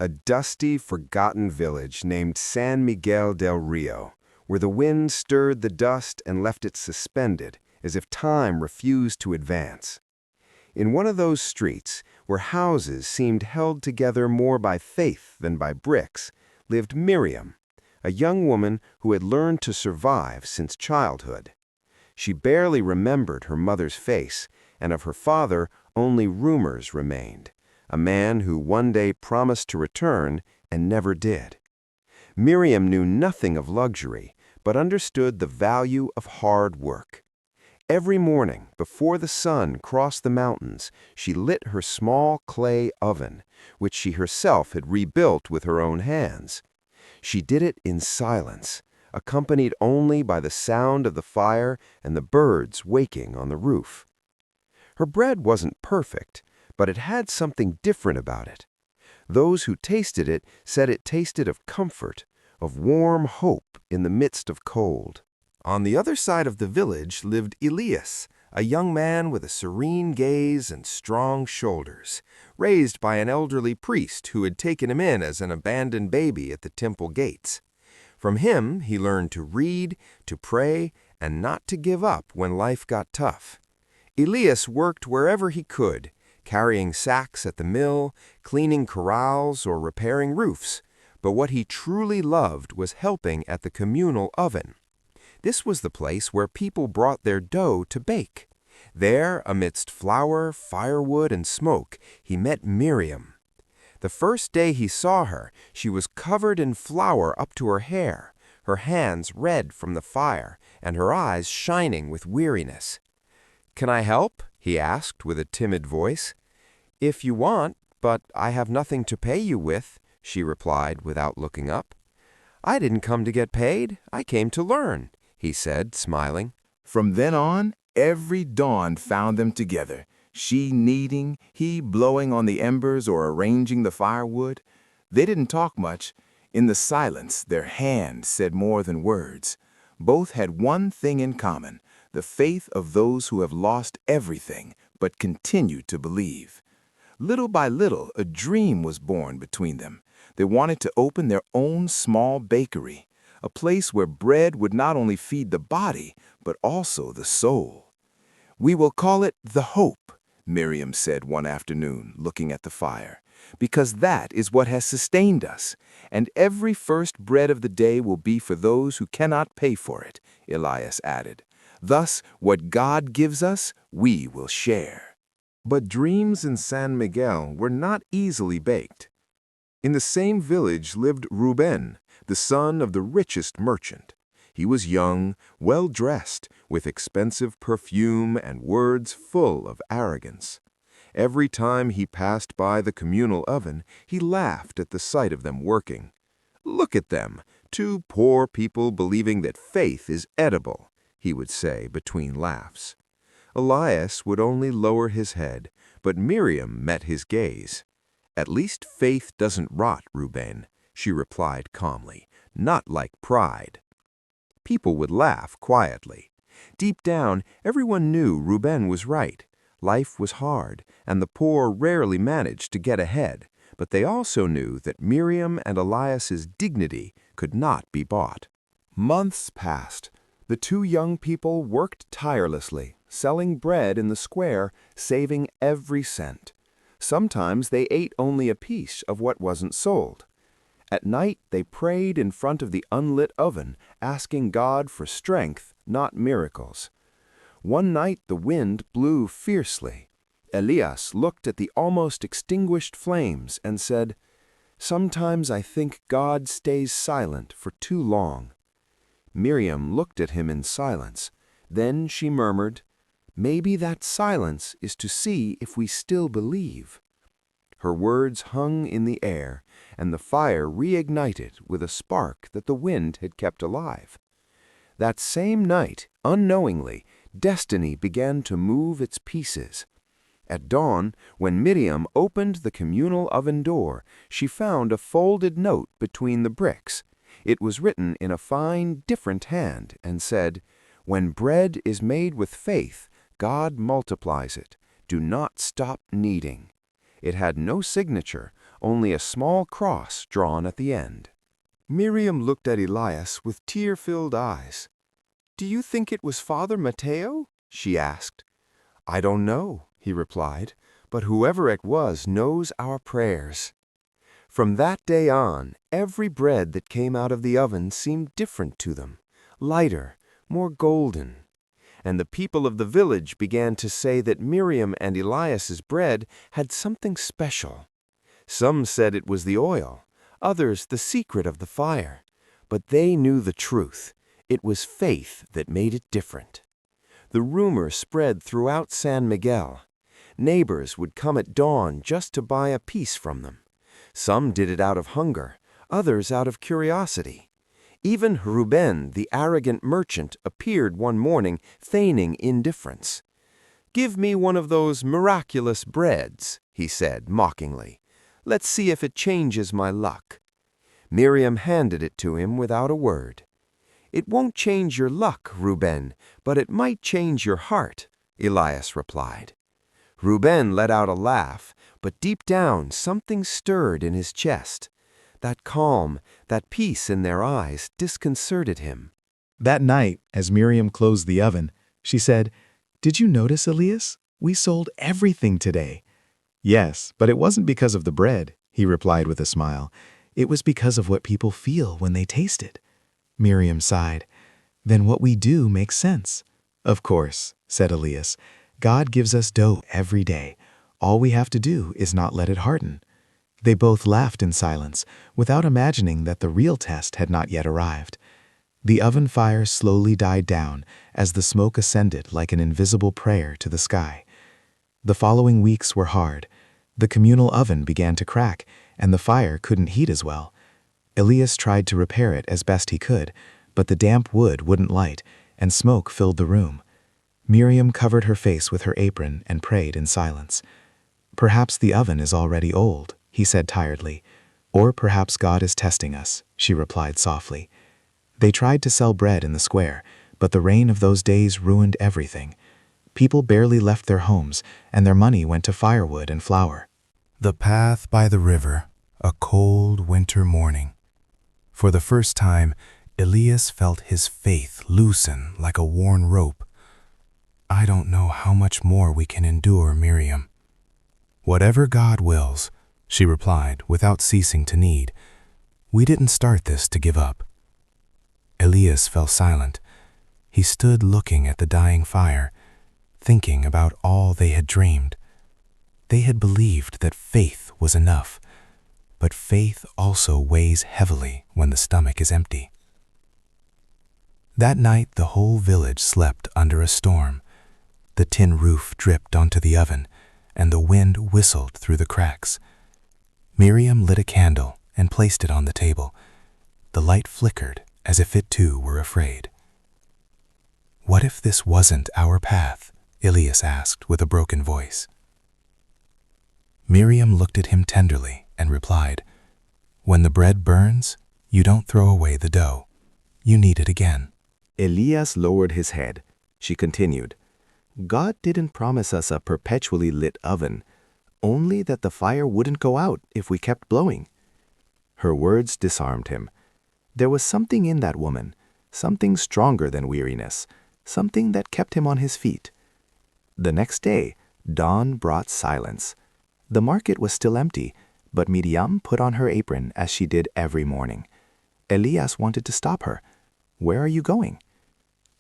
a dusty, forgotten village named San Miguel del Rio, where the wind stirred the dust and left it suspended, as if time refused to advance. In one of those streets, where houses seemed held together more by faith than by bricks, lived Miriam, a young woman who had learned to survive since childhood. She barely remembered her mother's face, and of her father only rumors remained, a man who one day promised to return and never did. Miriam knew nothing of luxury, but understood the value of hard work. Every morning, before the sun crossed the mountains, she lit her small clay oven, which she herself had rebuilt with her own hands. She did it in silence, accompanied only by the sound of the fire and the birds waking on the roof. Her bread wasn't perfect, but it had something different about it. Those who tasted it said it tasted of comfort, of warm hope in the midst of cold. On the other side of the village lived Elias, a young man with a serene gaze and strong shoulders, raised by an elderly priest who had taken him in as an abandoned baby at the temple gates. From him he learned to read, to pray, and not to give up when life got tough. Elias worked wherever he could, carrying sacks at the mill, cleaning corrals, or repairing roofs, but what he truly loved was helping at the communal oven. This was the place where people brought their dough to bake. There, amidst flour, firewood, and smoke, he met Miriam. The first day he saw her, she was covered in flour up to her hair, her hands red from the fire, and her eyes shining with weariness. "Can I help?" he asked with a timid voice. "If you want, but I have nothing to pay you with," she replied without looking up. "I didn't come to get paid, I came to learn," he said, smiling. From then on, every dawn found them together, she kneading, he blowing on the embers or arranging the firewood. They didn't talk much. In the silence, their hands said more than words. Both had one thing in common, the faith of those who have lost everything but continue to believe. Little by little, a dream was born between them. They wanted to open their own small bakery, a place where bread would not only feed the body, but also the soul. "We will call it the Hope," Miriam said one afternoon, looking at the fire, "because that is what has sustained us, and every first bread of the day will be for those who cannot pay for it," Elias added. "Thus, what God gives us, we will share." But dreams in San Miguel were not easily baked. In the same village lived Reuben, the son of the richest merchant. He was young, well-dressed, with expensive perfume and words full of arrogance. Every time he passed by the communal oven, he laughed at the sight of them working. "Look at them, two poor people believing that faith is edible," he would say between laughs. Elias would only lower his head, but Miriam met his gaze. "At least faith doesn't rot, Reuben," she replied calmly, "not like pride." People would laugh quietly. Deep down, everyone knew Reuben was right. Life was hard, and the poor rarely managed to get ahead, but they also knew that Miriam and Elias's dignity could not be bought. Months passed. The two young people worked tirelessly, selling bread in the square, saving every cent. Sometimes they ate only a piece of what wasn't sold. At night, they prayed in front of the unlit oven, asking God for strength, not miracles. One night, the wind blew fiercely. Elias looked at the almost extinguished flames and said, "Sometimes I think God stays silent for too long." Miriam looked at him in silence. Then she murmured, "Maybe that silence is to see if we still believe." Her words hung in the air, and the fire reignited with a spark that the wind had kept alive. That same night, unknowingly, destiny began to move its pieces. At dawn, when Miriam opened the communal oven door, she found a folded note between the bricks. It was written in a fine, different hand and said, "When bread is made with faith, God multiplies it. Do not stop kneading." It had no signature, only a small cross drawn at the end. Miriam looked at Elias with tear-filled eyes. "Do you think it was Father Mateo?" she asked. "I don't know," he replied, "but whoever it was knows our prayers." From that day on, every bread that came out of the oven seemed different to them, lighter, more golden. And the people of the village began to say that Miriam and Elias's bread had something special. Some said it was the oil, others the secret of the fire. But they knew the truth. It was faith that made it different. The rumor spread throughout San Miguel. Neighbors would come at dawn just to buy a piece from them. Some did it out of hunger, others out of curiosity. Even Ruben, the arrogant merchant, appeared one morning, feigning indifference. "Give me one of those miraculous breads," he said mockingly. "Let's see if it changes my luck." Miriam handed it to him without a word. "It won't change your luck, Ruben, but it might change your heart," Elias replied. Ruben let out a laugh, but deep down something stirred in his chest. That calm, that peace in their eyes disconcerted him. That night, as Miriam closed the oven, she said, "Did you notice, Elias? We sold everything today." "Yes, but it wasn't because of the bread," he replied with a smile. "It was because of what people feel when they taste it." Miriam sighed. "Then what we do makes sense." "Of course," said Elias. "God gives us dough every day. All we have to do is not let it harden." They both laughed in silence, without imagining that the real test had not yet arrived. The oven fire slowly died down as the smoke ascended like an invisible prayer to the sky. The following weeks were hard. The communal oven began to crack, and the fire couldn't heat as well. Elias tried to repair it as best he could, but the damp wood wouldn't light, and smoke filled the room. Miriam covered her face with her apron and prayed in silence. "Perhaps the oven is already old," he said tiredly. "Or perhaps God is testing us," she replied softly. They tried to sell bread in the square, but the rain of those days ruined everything. People barely left their homes, and their money went to firewood and flour. The path by the river, a cold winter morning. For the first time, Elias felt his faith loosen like a worn rope. "I don't know how much more we can endure, Miriam." "Whatever God wills," she replied without ceasing to knead. "We didn't start this to give up." Elias fell silent. He stood looking at the dying fire, thinking about all they had dreamed. They had believed that faith was enough, but faith also weighs heavily when the stomach is empty. That night the whole village slept under a storm. The tin roof dripped onto the oven, and the wind whistled through the cracks. Miriam lit a candle and placed it on the table. The light flickered as if it too were afraid. "What if this wasn't our path?" Elias asked with a broken voice. Miriam looked at him tenderly and replied, "When the bread burns, you don't throw away the dough. You knead it again." Elias lowered his head. She continued, "God didn't promise us a perpetually lit oven, only that the fire wouldn't go out if we kept blowing." Her words disarmed him. There was something in that woman, something stronger than weariness, something that kept him on his feet. The next day, dawn brought silence. The market was still empty, but Miriam put on her apron as she did every morning. Elias wanted to stop her. "Where are you going?"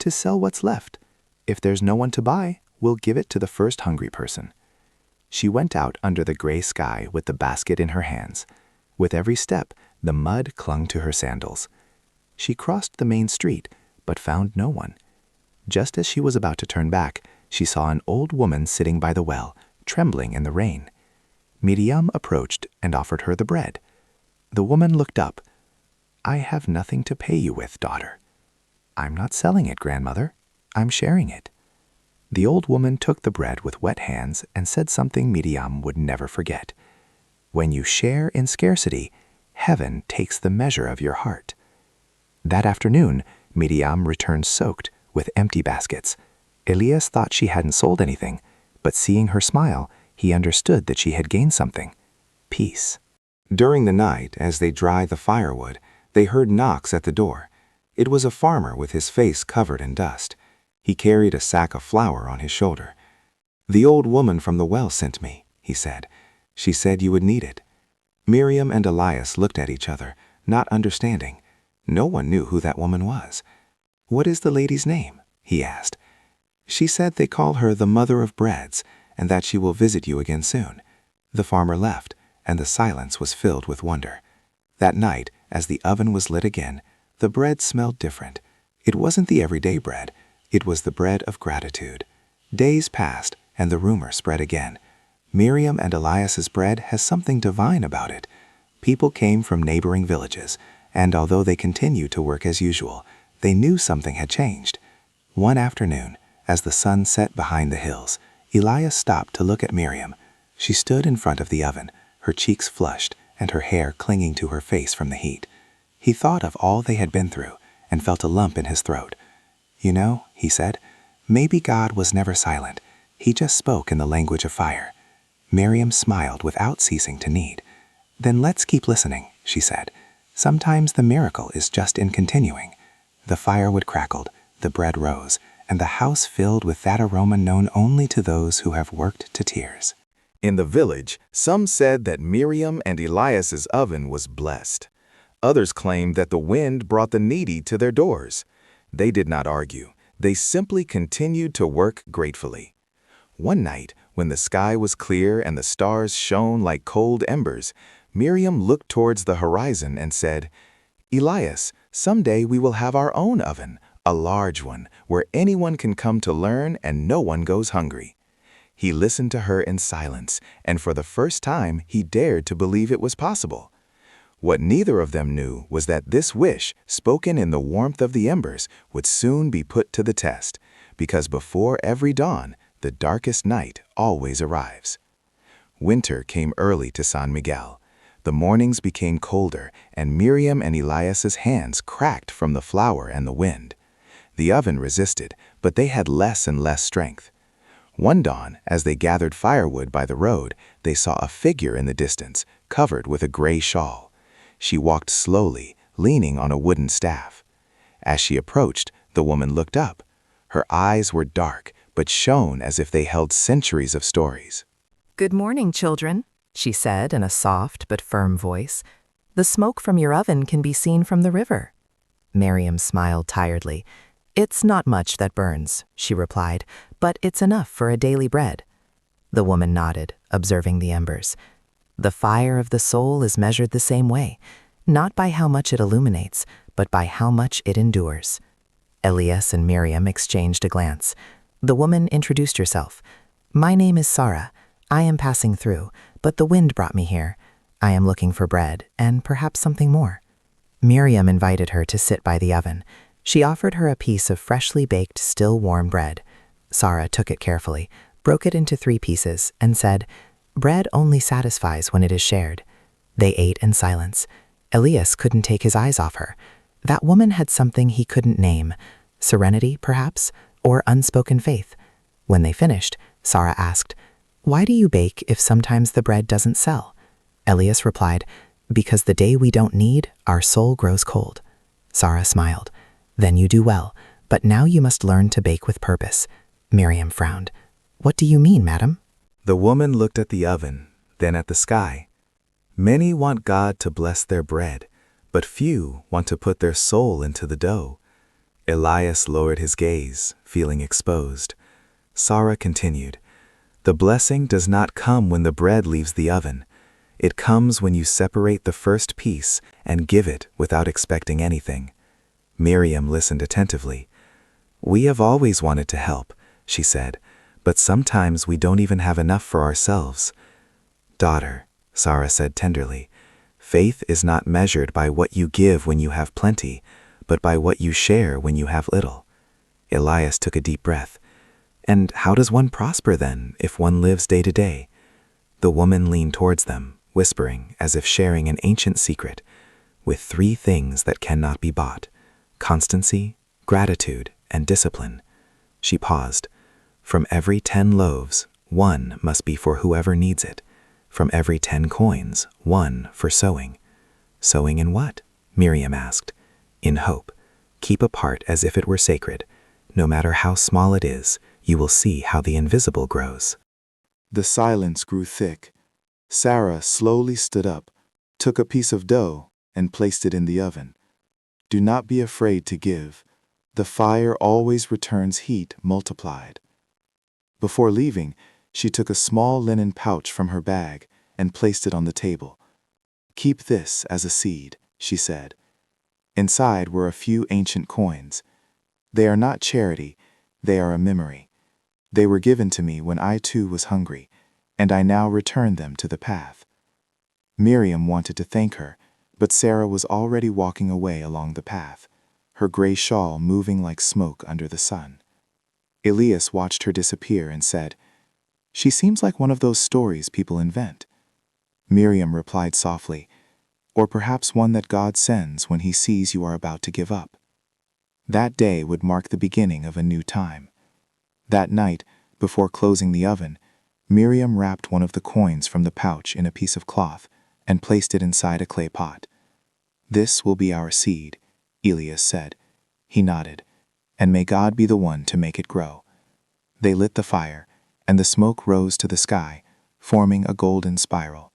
"To sell what's left. If there's no one to buy, we'll give it to the first hungry person." She went out under the gray sky with the basket in her hands. With every step, the mud clung to her sandals. She crossed the main street, but found no one. Just as she was about to turn back, she saw an old woman sitting by the well, trembling in the rain. Miriam approached and offered her the bread. The woman looked up. "I have nothing to pay you with, daughter." "I'm not selling it, grandmother. I'm sharing it." The old woman took the bread with wet hands and said something Miriam would never forget. "When you share in scarcity, heaven takes the measure of your heart." That afternoon, Miriam returned soaked, with empty baskets. Elias thought she hadn't sold anything, but seeing her smile, he understood that she had gained something: peace. During the night, as they dried the firewood, they heard knocks at the door. It was a farmer with his face covered in dust. He carried a sack of flour on his shoulder. "The old woman from the well sent me," he said. "She said you would need it." Miriam and Elias looked at each other, not understanding. No one knew who that woman was. "What is the lady's name?" he asked. "She said they call her the Mother of Breads, and that she will visit you again soon." The farmer left, and the silence was filled with wonder. That night, as the oven was lit again, the bread smelled different. It wasn't the everyday bread. It was the bread of gratitude. Days passed, and the rumor spread again. Miriam and Elias's bread has something divine about it. People came from neighboring villages, and although they continued to work as usual, they knew something had changed. One afternoon, as the sun set behind the hills, Elias stopped to look at Miriam. She stood in front of the oven, her cheeks flushed and her hair clinging to her face from the heat. He thought of all they had been through and felt a lump in his throat. "You know," he said, "maybe God was never silent. He just spoke in the language of fire." Miriam smiled without ceasing to knead. "Then let's keep listening," she said. "Sometimes the miracle is just in continuing." The firewood crackled, the bread rose, and the house filled with that aroma known only to those who have worked to tears. In the village, some said that Miriam and Elias's oven was blessed. Others claimed that the wind brought the needy to their doors. They did not argue. They simply continued to work gratefully. One night, when the sky was clear and the stars shone like cold embers, Miriam looked towards the horizon and said, "Elias, someday we will have our own oven, a large one, where anyone can come to learn and no one goes hungry." He listened to her in silence, and for the first time he dared to believe it was possible. What neither of them knew was that this wish, spoken in the warmth of the embers, would soon be put to the test, because before every dawn, the darkest night always arrives. Winter came early to San Miguel. The mornings became colder, and Miriam and Elias's hands cracked from the flour and the wind. The oven resisted, but they had less and less strength. One dawn, as they gathered firewood by the road, they saw a figure in the distance, covered with a gray shawl. She walked slowly, leaning on a wooden staff. As she approached, the woman looked up. Her eyes were dark, but shone as if they held centuries of stories. "Good morning, children," she said in a soft but firm voice. "The smoke from your oven can be seen from the river." Miriam smiled tiredly. "It's not much that burns," she replied, "but it's enough for a daily bread." The woman nodded, observing the embers. "The fire of the soul is measured the same way, not by how much it illuminates, but by how much it endures." Elias and Miriam exchanged a glance. The woman introduced herself. "My name is Sarah. I am passing through, but the wind brought me here. I am looking for bread, and perhaps something more." Miriam invited her to sit by the oven. She offered her a piece of freshly baked, still warm bread. Sarah took it carefully, broke it into 3 pieces, and said, "Bread only satisfies when it is shared." They ate in silence. Elias couldn't take his eyes off her. That woman had something he couldn't name. Serenity, perhaps, or unspoken faith. When they finished, Sarah asked, "Why do you bake if sometimes the bread doesn't sell?" Elias replied, "Because the day we don't need, our soul grows cold." Sarah smiled. "Then you do well, but now you must learn to bake with purpose." Miriam frowned. "What do you mean, madam?" The woman looked at the oven, then at the sky. "Many want God to bless their bread, but few want to put their soul into the dough." Elias lowered his gaze, feeling exposed. Sarah continued, "The blessing does not come when the bread leaves the oven. It comes when you separate the first piece and give it without expecting anything." Miriam listened attentively. "We have always wanted to help," she said, "but sometimes we don't even have enough for ourselves." "Daughter," Sarah said tenderly, "faith is not measured by what you give when you have plenty, but by what you share when you have little." Elias took a deep breath. "And how does one prosper then, if one lives day to day?" The woman leaned towards them, whispering as if sharing an ancient secret, "With 3 things that cannot be bought: constancy, gratitude, and discipline." She paused. "From every 10 loaves, 1 must be for whoever needs it. From every 10 coins, 1 for sowing. Sowing in what? Miriam asked. In hope. Keep apart as if it were sacred. No matter how small it is, you will see how the invisible grows. The silence grew thick. Sarah slowly stood up, took a piece of dough, and placed it in the oven. Do not be afraid to give. The fire always returns heat multiplied. Before leaving, she took a small linen pouch from her bag and placed it on the table. Keep this as a seed, she said. Inside were a few ancient coins. They are not charity, they are a memory. They were given to me when I too was hungry, and I now return them to the path. Miriam wanted to thank her, but Sarah was already walking away along the path, her gray shawl moving like smoke under the sun. Elias watched her disappear and said, "She seems like one of those stories people invent." Miriam replied softly, "Or perhaps one that God sends when he sees you are about to give up." That day would mark the beginning of a new time. That night, before closing the oven, Miriam wrapped one of the coins from the pouch in a piece of cloth and placed it inside a clay pot. "This will be our seed," Elias said. He nodded, "And may God be the one to make it grow." They lit the fire, and the smoke rose to the sky, forming a golden spiral.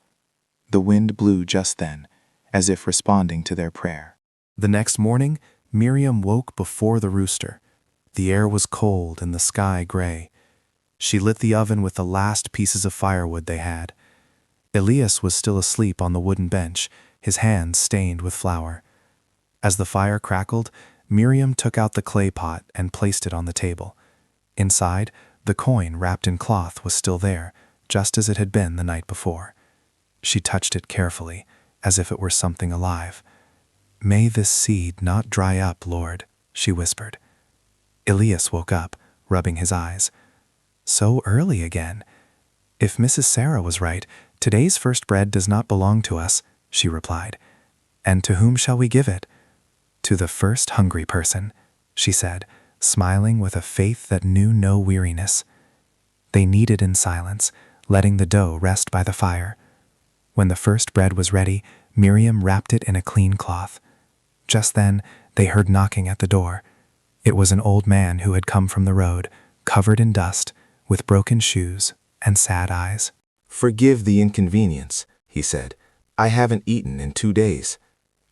The wind blew just then, as if responding to their prayer. The next morning, Miriam woke before the rooster. The air was cold and the sky gray. She lit the oven with the last pieces of firewood they had. Elias was still asleep on the wooden bench, his hands stained with flour. As the fire crackled, Miriam took out the clay pot and placed it on the table. Inside, the coin wrapped in cloth was still there, just as it had been the night before. She touched it carefully, as if it were something alive. "May this seed not dry up, Lord," she whispered. Elias woke up, rubbing his eyes. "So early again. If Mrs. Sarah was right, today's first bread does not belong to us," she replied. "And to whom shall we give it?" "To the first hungry person," she said, smiling with a faith that knew no weariness. They kneaded in silence, letting the dough rest by the fire. When the first bread was ready, Miriam wrapped it in a clean cloth. Just then, they heard knocking at the door. It was an old man who had come from the road, covered in dust, with broken shoes and sad eyes. "Forgive the inconvenience," he said. "I haven't eaten in 2 days."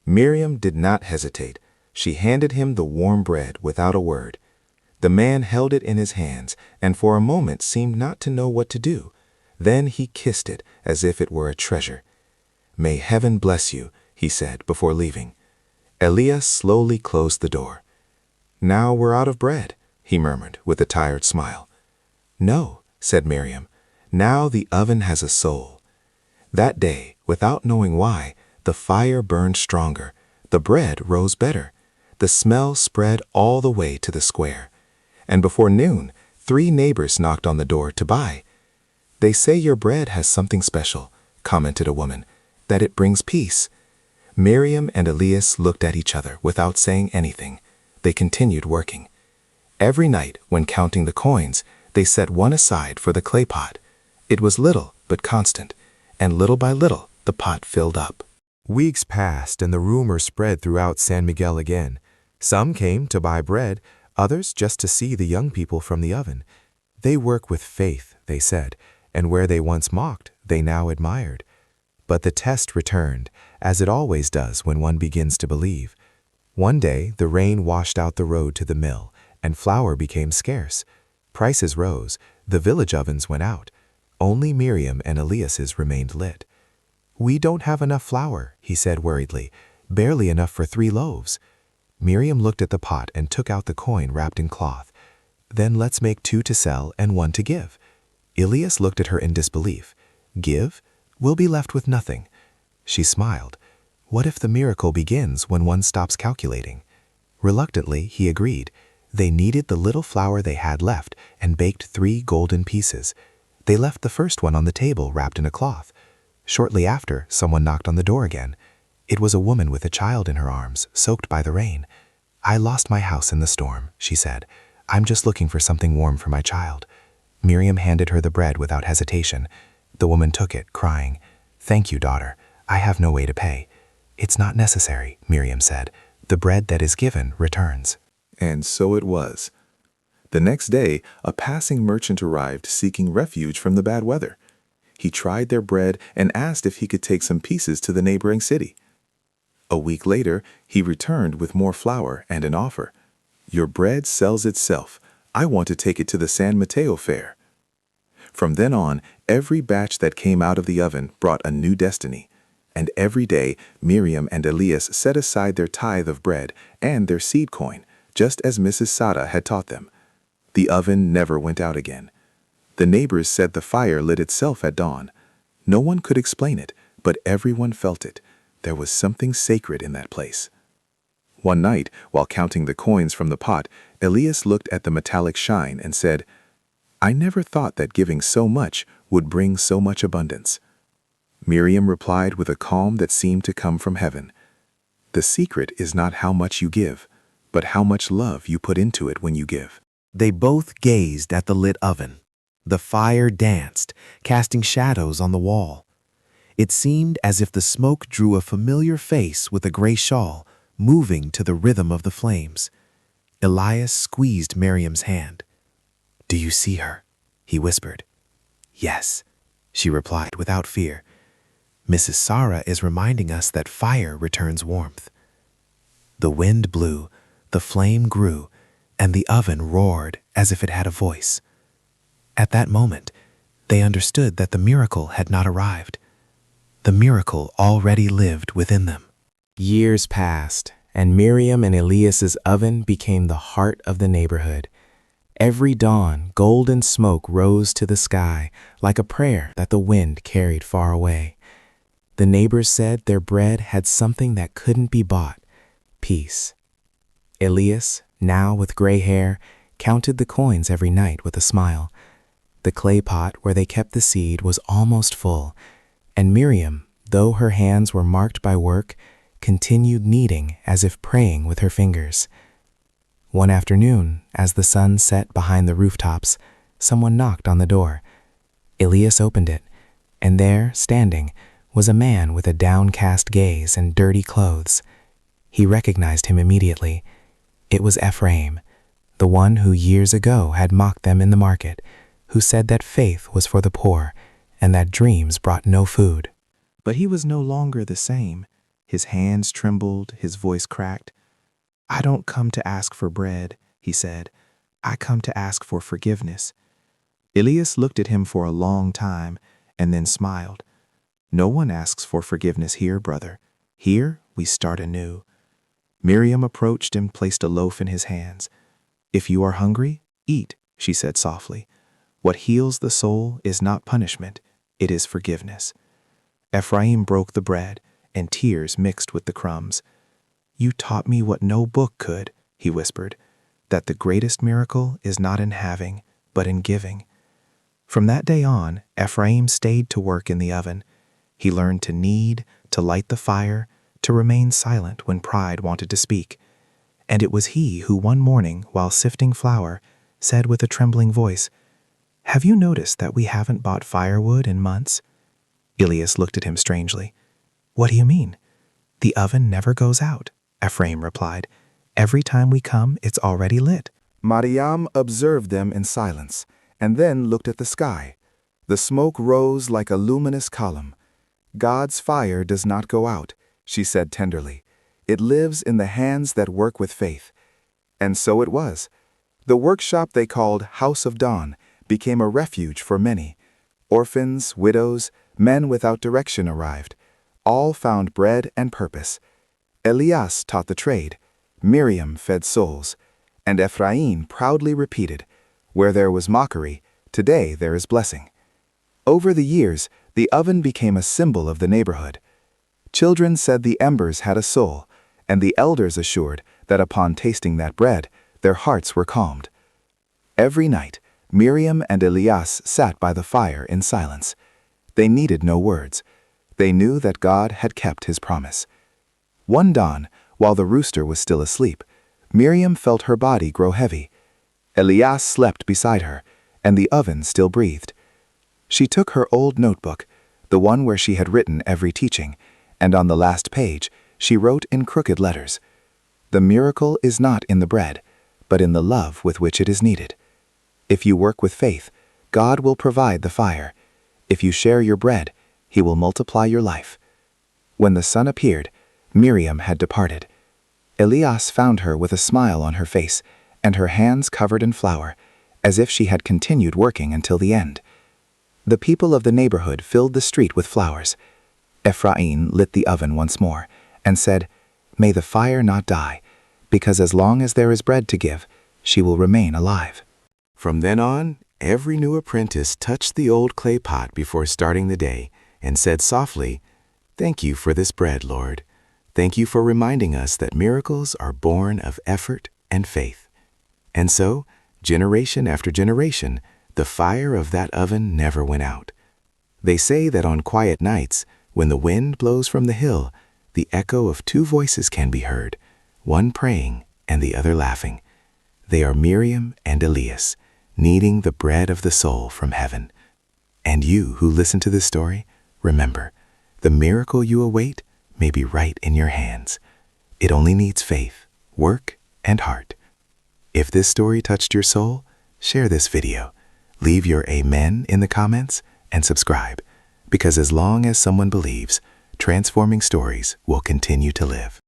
Miriam did not hesitate. She handed him the warm bread without a word. The man held it in his hands and for a moment seemed not to know what to do. Then he kissed it as if it were a treasure. "May heaven bless you," he said before leaving. Elias slowly closed the door. "Now we're out of bread," he murmured with a tired smile. "No," said Miriam. "Now the oven has a soul." That day, without knowing why, the fire burned stronger. The bread rose better. The smell spread all the way to the square. And before noon, 3 neighbors knocked on the door to buy. "They say your bread has something special," commented a woman, "that it brings peace." Miriam and Elias looked at each other without saying anything. They continued working. Every night, when counting the coins, they set one aside for the clay pot. It was little but constant, and little by little the pot filled up. Weeks passed and the rumor spread throughout San Miguel again. Some came to buy bread, others just to see the young people from the oven. They work with faith, they said, and where they once mocked, they now admired. But the test returned, as it always does when one begins to believe. One day, the rain washed out the road to the mill, and flour became scarce. Prices rose, the village ovens went out. Only Miriam and Elias's remained lit. "We don't have enough flour," he said worriedly, "barely enough for 3 loaves." Miriam looked at the pot and took out the coin wrapped in cloth. "Then let's make 2 to sell and 1 to give." Elias looked at her in disbelief. "Give? We'll be left with nothing." She smiled. What if the miracle begins when one stops calculating? Reluctantly, he agreed. They kneaded the little flour they had left and baked 3 golden pieces. They left the first one on the table wrapped in a cloth. Shortly after, someone knocked on the door again. It was a woman with a child in her arms, soaked by the rain. "I lost my house in the storm," she said. "I'm just looking for something warm for my child." Miriam handed her the bread without hesitation. The woman took it, crying, "Thank you, daughter. I have no way to pay." "It's not necessary," Miriam said. "The bread that is given returns." And so it was. The next day, a passing merchant arrived seeking refuge from the bad weather. He tried their bread and asked if he could take some pieces to the neighboring city. A week later, he returned with more flour and an offer. "Your bread sells itself. I want to take it to the San Mateo fair." From then on, every batch that came out of the oven brought a new destiny. And every day, Miriam and Elias set aside their tithe of bread and their seed coin, just as Mrs. Sada had taught them. The oven never went out again. The neighbors said the fire lit itself at dawn. No one could explain it, but everyone felt it. There was something sacred in that place. One night, while counting the coins from the pot, Elias looked at the metallic shine and said, "I never thought that giving so much would bring so much abundance." Miriam replied with a calm that seemed to come from heaven. "The secret is not how much you give, but how much love you put into it when you give." They both gazed at the lit oven. The fire danced, casting shadows on the wall. It seemed as if the smoke drew a familiar face with a gray shawl, moving to the rhythm of the flames. Elias squeezed Miriam's hand. "Do you see her?" he whispered. "Yes," she replied without fear. "Mrs. Sarah is reminding us that fire returns warmth." The wind blew, the flame grew, and the oven roared as if it had a voice. At that moment, they understood that the miracle had not arrived. The miracle already lived within them. Years passed, and Miriam and Elias's oven became the heart of the neighborhood. Every dawn, golden smoke rose to the sky like a prayer that the wind carried far away. The neighbors said their bread had something that couldn't be bought: peace. Elias, now with gray hair, counted the coins every night with a smile. The clay pot where they kept the seed was almost full, and Miriam, though her hands were marked by work, continued kneading as if praying with her fingers. One afternoon, as the sun set behind the rooftops, someone knocked on the door. Elias opened it, and there, standing, was a man with a downcast gaze and dirty clothes. He recognized him immediately. It was Ephraim, the one who years ago had mocked them in the market, who said that faith was for the poor and that dreams brought no food. But he was no longer the same. His hands trembled, his voice cracked. "I don't come to ask for bread," he said. "I come to ask for forgiveness." Elias looked at him for a long time and then smiled. "No one asks for forgiveness here, brother. Here we start anew." Miriam approached and placed a loaf in his hands. "If you are hungry, eat," she said softly. "What heals the soul is not punishment, it is forgiveness." Ephraim broke the bread, and tears mixed with the crumbs. "You taught me what no book could," he whispered, "that the greatest miracle is not in having, but in giving." From that day on, Ephraim stayed to work in the oven. He learned to knead, to light the fire, to remain silent when pride wanted to speak. And it was he who one morning, while sifting flour, said with a trembling voice, "Have you noticed that we haven't bought firewood in months?" Elias looked at him strangely. "What do you mean?" "The oven never goes out," Ephraim replied. "Every time we come, it's already lit." Mariam observed them in silence, and then looked at the sky. The smoke rose like a luminous column. "God's fire does not go out," she said tenderly. "It lives in the hands that work with faith." And so it was. The workshop they called House of Dawn became a refuge for many. Orphans, widows, men without direction arrived. All found bread and purpose. Elias taught the trade. Miriam fed souls. And Ephraim proudly repeated, "Where there was mockery, today there is blessing." Over the years, the oven became a symbol of the neighborhood. Children said the embers had a soul, and the elders assured that upon tasting that bread, their hearts were calmed. Every night, Miriam and Elias sat by the fire in silence. They needed no words. They knew that God had kept his promise. One dawn, while the rooster was still asleep, Miriam felt her body grow heavy. Elias slept beside her, and the oven still breathed. She took her old notebook, the one where she had written every teaching, and on the last page, she wrote in crooked letters, "The miracle is not in the bread, but in the love with which it is kneaded. If you work with faith, God will provide the fire. If you share your bread, He will multiply your life." When the sun appeared, Miriam had departed. Elias found her with a smile on her face and her hands covered in flour, as if she had continued working until the end. The people of the neighborhood filled the street with flowers. Ephraim lit the oven once more and said, "May the fire not die, because as long as there is bread to give, she will remain alive." From then on, every new apprentice touched the old clay pot before starting the day and said softly, "Thank you for this bread, Lord. Thank you for reminding us that miracles are born of effort and faith." And so, generation after generation, the fire of that oven never went out. They say that on quiet nights, when the wind blows from the hill, the echo of two voices can be heard, one praying and the other laughing. They are Miriam and Elias, kneading the bread of the soul from heaven. And you who listen to this story, remember, the miracle you await may be right in your hands. It only needs faith, work, and heart. If this story touched your soul, share this video. Leave your amen in the comments and subscribe, because as long as someone believes, transforming stories will continue to live.